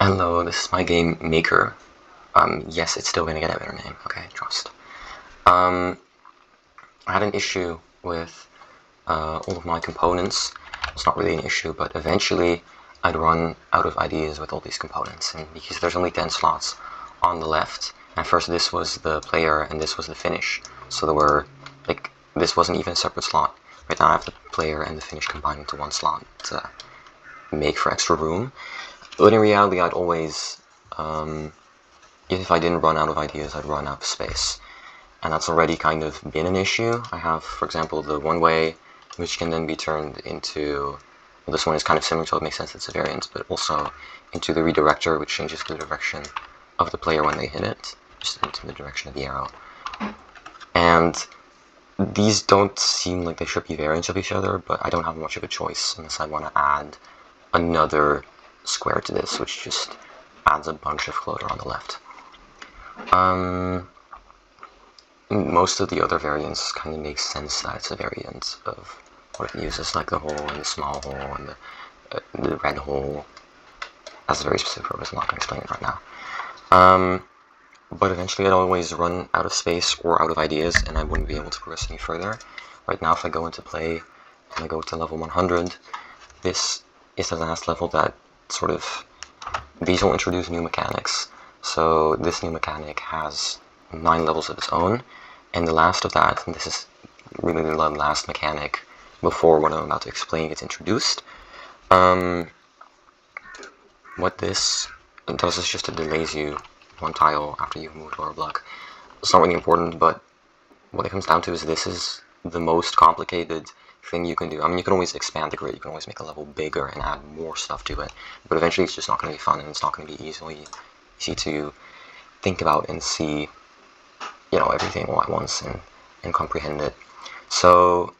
Hello, this is my game Maker. Yes, it's still gonna get a better name. Okay, trust. I had an issue with all of my components. It's not really an issue, but eventually I'd run out of ideas with all these components, and because there's only 10 slots on the left, and first this was the player and this was the finish, so there were, like, this wasn't even a separate slot. Right now I have the player and the finish combined into one slot to make for extra room. But in reality, I'd always, if I didn't run out of ideas, I'd run out of space. And that's already kind of been an issue. I have, for example, the one way, which can then be turned into, well, this one is kind of similar, so it makes sense it's a variant, but also into the redirector, which changes the direction of the player when they hit it, just into the direction of the arrow. And these don't seem like they should be variants of each other, but I don't have much of a choice unless I want to add another square to this, which just adds a bunch of clutter on the left. Most of the other variants kind of make sense that it's a variant of what it uses, like the hole and the small hole and the red hole. That's a very specific purpose. I'm not going to explain it right now. But eventually I'd always run out of space or out of ideas, and I wouldn't be able to progress any further. Right now, if I go into play and I go to level 100, this is the last level that sort of, these will introduce new mechanics. So this new mechanic has 9 levels of its own, and the last of that, and this is really the last mechanic before what I'm about to explain gets introduced. What this does is just it delays you one tile after you've moved over a block. It's not really important, but what it comes down to is this is the most complicated thing you can do. I mean, you can always expand the grid, you can always make a level bigger and add more stuff to it, but eventually it's just not going to be fun, and it's not going to be easy to think about and see, you know, everything all at once and comprehend it. So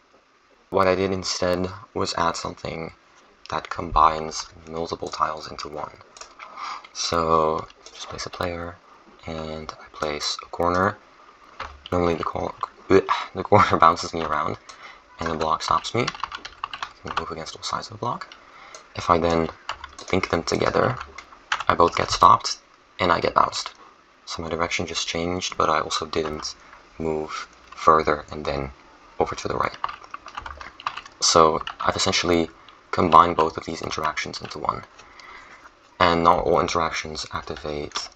what I did instead was add something that combines multiple tiles into one. So just place a player, and I place a corner. Normally the corner bounces me around, and the block stops me. I can move against all sides of the block. If I then link them together, I both get stopped, and I get bounced. So my direction just changed, but I also didn't move further and then over to the right. So I've essentially combined both of these interactions into one. And not all interactions activate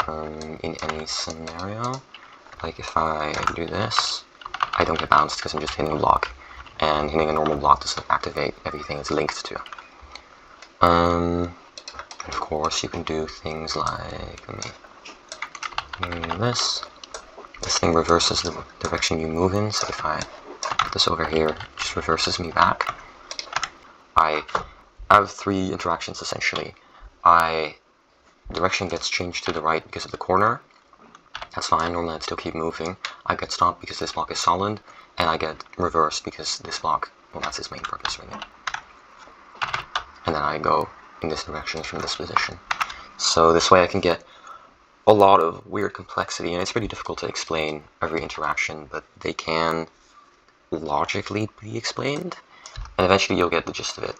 in any scenario. Like if I do this, I don't get bounced because I'm just hitting a block, and hitting a normal block doesn't activate everything it's linked to. Of course, you can do things like, this thing reverses the direction you move in, so if I put this over here, it just reverses me back. I have 3 interactions essentially. Direction gets changed to the right because of the corner. That's fine, normally I'd still keep moving. I get stopped because this block is solid, and I get reversed because this block, well, that's its main purpose really. And then I go in this direction from this position. So this way I can get a lot of weird complexity, and it's pretty difficult to explain every interaction, but they can logically be explained, and eventually you'll get the gist of it.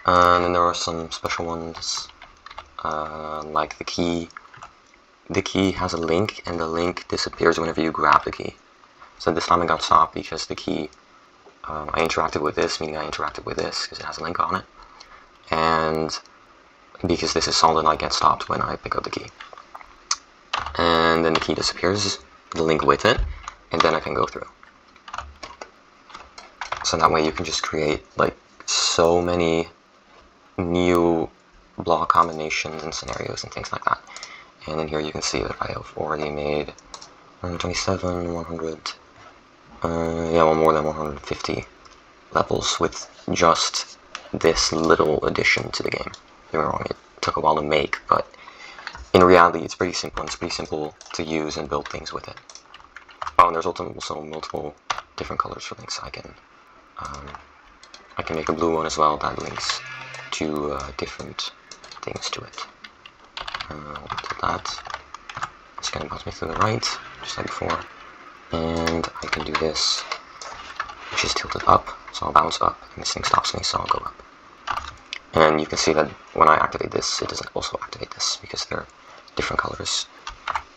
And then there are some special ones, like the key. The key has a link, and the link disappears whenever you grab the key. So this time I got stopped because the key, I interacted with this, meaning I interacted with this because it has a link on it. And because this is solid, I get stopped when I pick up the key. And then the key disappears, the link with it, and then I can go through. So that way you can just create like so many new block combinations and scenarios and things like that. And then here you can see that I have already made 127, 100, well, more than 150 levels with just this little addition to the game. Don't get me wrong, it took a while to make, but in reality it's pretty simple, and it's pretty simple to use and build things with it. Oh, and there's also multiple different colors for links. I can make a blue one as well that links to different things to it. I'll do that. It's going to bounce me to the right, just like before. And I can do this, which is tilted up, so I'll bounce up, and this thing stops me, so I'll go up. And you can see that when I activate this, it doesn't also activate this because they're different colors.